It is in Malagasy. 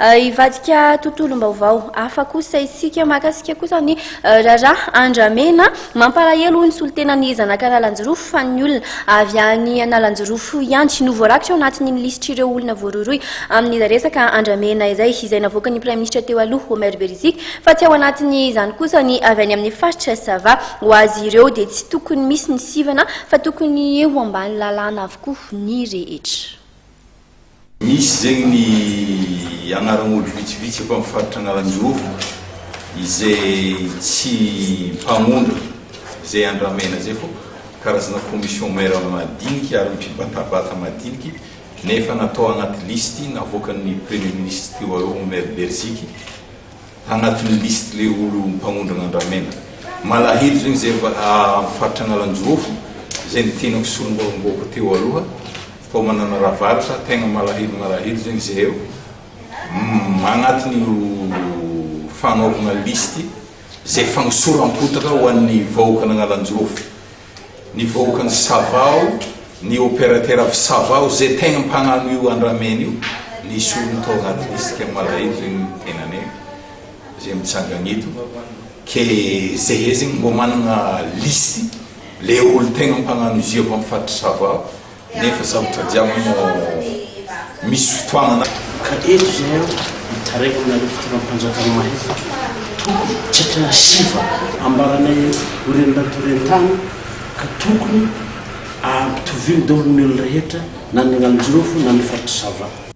ivadika tontolo mbaovao hafa kosa isika makasika kosa ny raharaha andramena mampalahelo ny solitenany zanak'Analanjorofo fa ny olona avy any Analanjorofo ihany tsy novoarakitra ao anatin'ny lisitra ireo olona voaroiroy amin'ny resaka andramena izay navoaka ny Prime Ministre teo aloha Omer Berizik fa tsy ao anatiny izany kosa ny avy any amin'ny faritra Sava ho azy ireo dia tsy tokony misy ny sivana fa tokony eo ambany lalàna avokoa ny rehetra. Misy zegny ny anaran'olo vitsivitsy efa mifaritra Analanjorofo izay tsy mpamondra izay andramena zay fô karazana commission maire madinika ary mipibatabata madiniky nefa natao anaty listy navoakan'ny Premier Ministre teo aloha Omer Berizik anatin'ny listy le olo mpamondra andramena malahelo zegny zay mifaritra Analanjorofo zay ny tenako solombaombaoko teo aloha fa manana ravaratra tegna malahelo zegny zay eo agnatin'ny fanaovana listy zay fagnosoram-potaka ho an'ny vahoaka n'Analanjorofo ny vahoaka ny Savao ny opérateur avy Savao zay tegna mpagnano io andramena io ny solony tao agnaty listy ka malahelo zegny tenanay zay mitsangana eto ke zay zegny mbo manana listy le olo tegna mpagnano izy io mifaritra Savao nefa zavatra jiaby misy fotoagnana ka eto zay mitaraiko aminareo fitonam-panjakana mahita tokony tsetra siva ambaranay oren'atorentany ka tokony ampitoviny daholo ny olo rehetra na ny Analanjorofo na ny faritra Sava